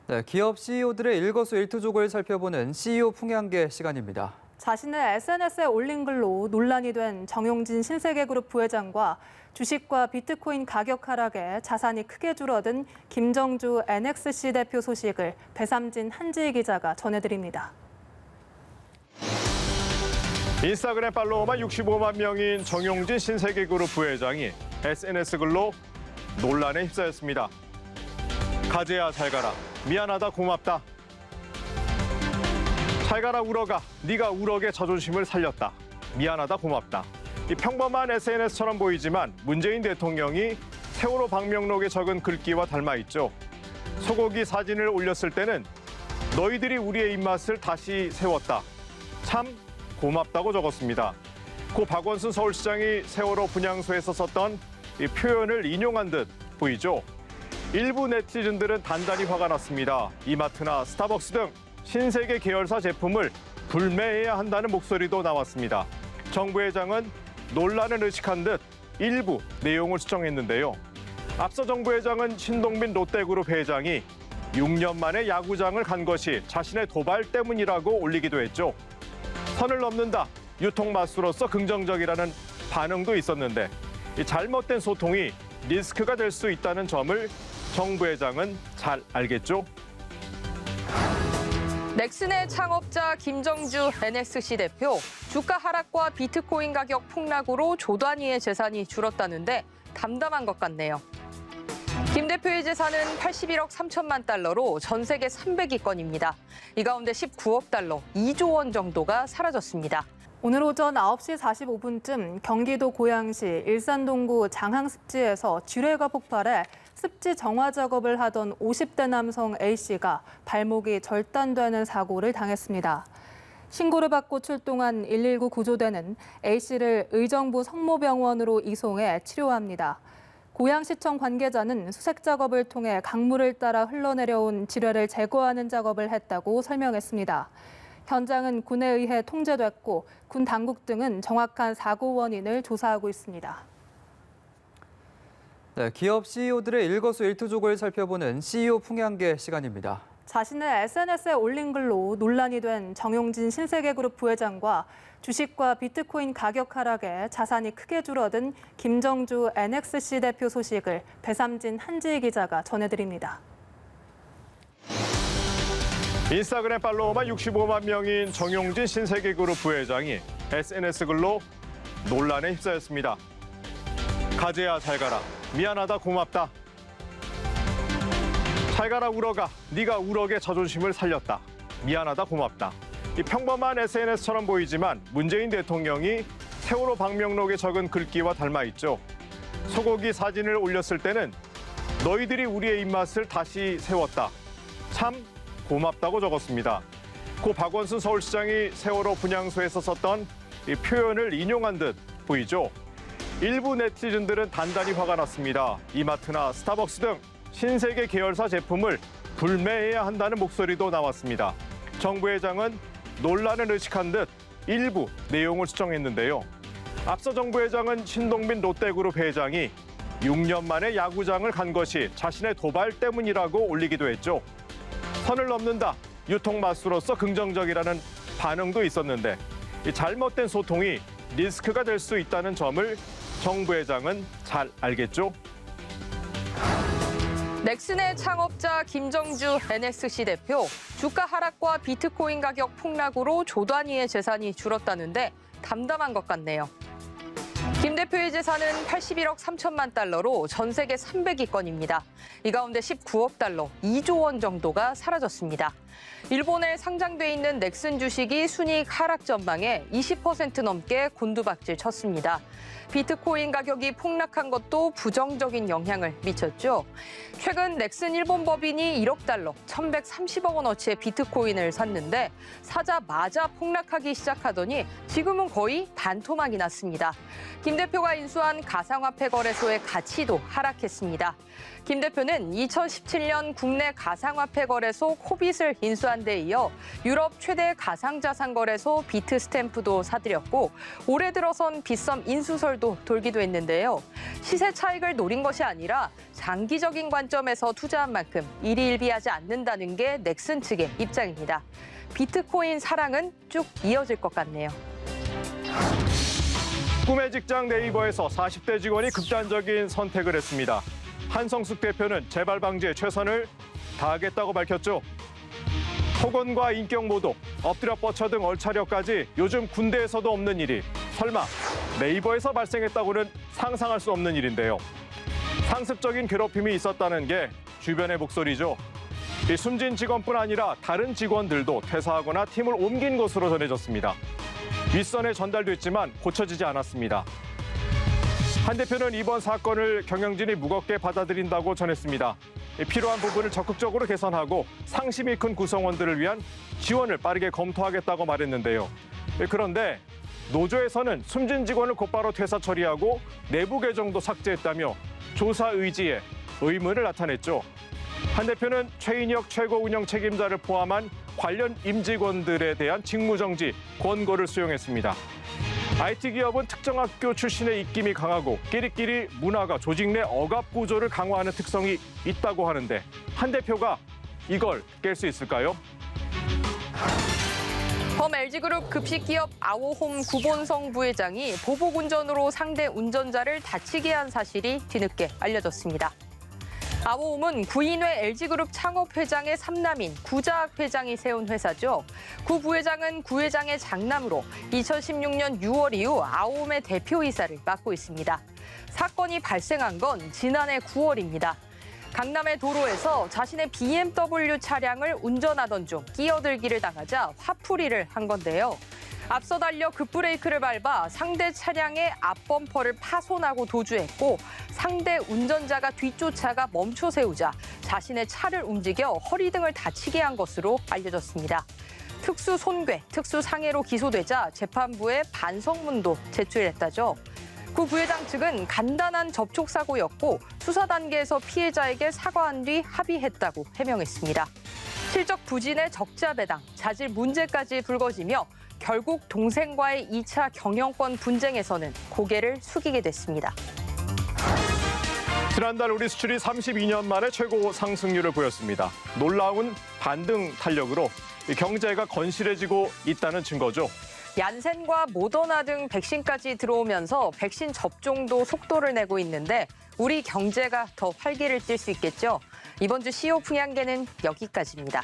네, 기업 CEO들의 일거수일투족을 살펴보는 CEO 풍향계 시간입니다. 자신을 SNS에 올린 글로 논란이 된 정용진 신세계그룹 부회장과 주식과 비트코인 가격 하락에 자산이 크게 줄어든 김정주 NXC 대표 소식을 배삼진 한지희 기자가 전해드립니다. 인스타그램 팔로워만 65만 명인 정용진 신세계그룹 부회장이 SNS 글로 논란에 휩싸였습니다. 가재야 잘 가라. 미안하다 고맙다. 잘 가라 울어가. 네가 우럭의 자존심을 살렸다. 미안하다 고맙다. 이 평범한 SNS처럼 보이지만 문재인 대통령이 세월호 방명록에 적은 글귀와 닮아 있죠. 소고기 사진을 올렸을 때는 너희들이 우리의 입맛을 다시 세웠다. 참 고맙다고 적었습니다. 고 박원순 서울시장이 세월호 분향소에서 썼던 이 표현을 인용한 듯 보이죠. 일부 네티즌들은 단단히 화가 났습니다. 이마트나 스타벅스 등 신세계 계열사 제품을 불매해야 한다는 목소리도 나왔습니다. 정 부회장은 논란을 의식한 듯 일부 내용을 수정했는데요. 앞서 정 부회장은 신동빈 롯데그룹 회장이 6년 만에 야구장을 간 것이 자신의 도발 때문이라고 올리기도 했죠. 선을 넘는다, 유통마수로서 긍정적이라는 반응도 있었는데 이 잘못된 소통이 리스크가 될 수 있다는 점을 정 부회장은 잘 알겠죠? 넥슨의 창업자 김정주 NXC 대표, 주가 하락과 비트코인 가격 폭락으로 조 단위의 재산이 줄었다는데 담담한 것 같네요. 김 대표의 재산은 81억 3천만 달러로 전 세계 300위권입니다. 이 가운데 19억 달러, 2조 원 정도가 사라졌습니다. 오늘 오전 9시 45분쯤 경기도 고양시 일산동구 장항습지에서 지뢰가 폭발해 습지 정화 작업을 하던 50대 남성 A씨가 발목이 절단되는 사고를 당했습니다. 신고를 받고 출동한 119 구조대는 A씨를 의정부 성모병원으로 이송해 치료합니다. 고양시청 관계자는 수색 작업을 통해 강물을 따라 흘러내려온 지뢰를 제거하는 작업을 했다고 설명했습니다. 현장은 군에 의해 통제됐고 군 당국 등은 정확한 사고 원인을 조사하고 있습니다. 네, 기업 CEO들의 일거수일투족을 살펴보는 CEO 풍향계 시간입니다. 자신을 SNS에 올린 글로 논란이 된 정용진 신세계그룹 부회장과 주식과 비트코인 가격 하락에 자산이 크게 줄어든 김정주 NXC 대표 소식을 배삼진 한지희 기자가 전해드립니다. 인스타그램 팔로워만 65만 명인 정용진 신세계그룹 부회장이 SNS 글로 논란에 휩싸였습니다. 가재야 잘 가라. 미안하다 고맙다. 잘 가라 울어가. 네가 우럭의 자존심을 살렸다. 미안하다 고맙다. 이 평범한 SNS처럼 보이지만 문재인 대통령이 세월호 방명록에 적은 글귀와 닮아 있죠. 소고기 사진을 올렸을 때는 너희들이 우리의 입맛을 다시 세웠다. 참 고맙다고 적었습니다. 고 박원순 서울시장이 세월호 분향소에서 썼던 이 표현을 인용한 듯 보이죠. 일부 네티즌들은 단단히 화가 났습니다. 이마트나 스타벅스 등 신세계 계열사 제품을 불매해야 한다는 목소리도 나왔습니다. 정 부회장은 논란을 의식한 듯 일부 내용을 수정했는데요. 앞서 정 부회장은 신동빈 롯데그룹 회장이 6년 만에 야구장을 간 것이 자신의 도발 때문이라고 올리기도 했죠. 선을 넘는다, 유통마수로서 긍정적이라는 반응도 있었는데 이 잘못된 소통이 리스크가 될 수 있다는 점을 정 부회장은 잘 알겠죠? 넥슨의 창업자 김정주 NXC 대표, 주가 하락과 비트코인 가격 폭락으로 조 단위의 재산이 줄었다는데 담담한 것 같네요. 김 대표의 재산은 81억 3천만 달러로 전 세계 300위권입니다. 이 가운데 19억 달러, 2조 원 정도가 사라졌습니다. 일본에 상장돼 있는 넥슨 주식이 순이익 하락 전망에 20% 넘게 곤두박질 쳤습니다. 비트코인 가격이 폭락한 것도 부정적인 영향을 미쳤죠. 최근 넥슨 일본 법인이 1억 달러, 1,130억 원어치의 비트코인을 샀는데 사자마자 폭락하기 시작하더니 지금은 거의 반토막이 났습니다. 김 대표가 인수한 가상화폐 거래소의 가치도 하락했습니다. 김 대표는 2017년 국내 가상화폐 거래소 코빗을 인수한 데 이어 유럽 최대 가상자산 거래소 비트스탬프도 사들였고 올해 들어선 빗썸 인수설도 돌기도 했는데요. 시세 차익을 노린 것이 아니라 장기적인 관점에서 투자한 만큼 일희일비하지 않는다는 게 넥슨 측의 입장입니다. 비트코인 사랑은 쭉 이어질 것 같네요. 꿈의 직장 네이버에서 40대 직원이 극단적인 선택을 했습니다. 한성숙 대표는 재발 방지에 최선을 다하겠다고 밝혔죠. 폭언과 인격 모독, 엎드려 뻗쳐 등 얼차려까지 요즘 군대에서도 없는 일이 설마 네이버에서 발생했다고는 상상할 수 없는 일인데요. 상습적인 괴롭힘이 있었다는 게 주변의 목소리죠. 이 숨진 직원뿐 아니라 다른 직원들도 퇴사하거나 팀을 옮긴 것으로 전해졌습니다. 윗선에 전달됐지만 고쳐지지 않았습니다. 한 대표는 이번 사건을 경영진이 무겁게 받아들인다고 전했습니다. 필요한 부분을 적극적으로 개선하고 상심이 큰 구성원들을 위한 지원을 빠르게 검토하겠다고 말했는데요. 그런데 노조에서는 숨진 직원을 곧바로 퇴사 처리하고 내부 계정도 삭제했다며 조사 의지에 의문을 나타냈죠. 한 대표는 최인혁 최고 운영 책임자를 포함한 관련 임직원들에 대한 직무정지 권고를 수용했습니다. IT 기업은 특정 학교 출신의 입김이 강하고 끼리끼리 문화가 조직 내 억압 구조를 강화하는 특성이 있다고 하는데 한 대표가 이걸 깰 수 있을까요? 범 LG그룹 급식기업 아오홈 구본성 부회장이 보복운전으로 상대 운전자를 다치게 한 사실이 뒤늦게 알려졌습니다. 아오홈은 구인회 LG그룹 창업회장의 삼남인 구자학 회장이 세운 회사죠. 구 부회장은 구 회장의 장남으로 2016년 6월 이후 아오홈의 대표이사를 맡고 있습니다. 사건이 발생한 건 지난해 9월입니다. 강남의 도로에서 자신의 BMW 차량을 운전하던 중 끼어들기를 당하자 화풀이를 한 건데요. 앞서 달려 급브레이크를 밟아 상대 차량의 앞범퍼를 파손하고 도주했고 상대 운전자가 뒤쫓아가 멈춰 세우자 자신의 차를 움직여 허리 등을 다치게 한 것으로 알려졌습니다. 특수 손괴, 특수 상해로 기소되자 재판부에 반성문도 제출했다죠. 구 부회장 측은 간단한 접촉사고였고 수사 단계에서 피해자에게 사과한 뒤 합의했다고 해명했습니다. 실적 부진의 적자 배당, 자질 문제까지 불거지며 결국 동생과의 2차 경영권 분쟁에서는 고개를 숙이게 됐습니다. 지난달 우리 수출이 32년 만에 최고 상승률을 보였습니다. 놀라운 반등 탄력으로 경제가 건실해지고 있다는 증거죠. 얀센과 모더나 등 백신까지 들어오면서 백신 접종도 속도를 내고 있는데 우리 경제가 더 활기를 띨 수 있겠죠. 이번 주 CEO 풍향계는 여기까지입니다.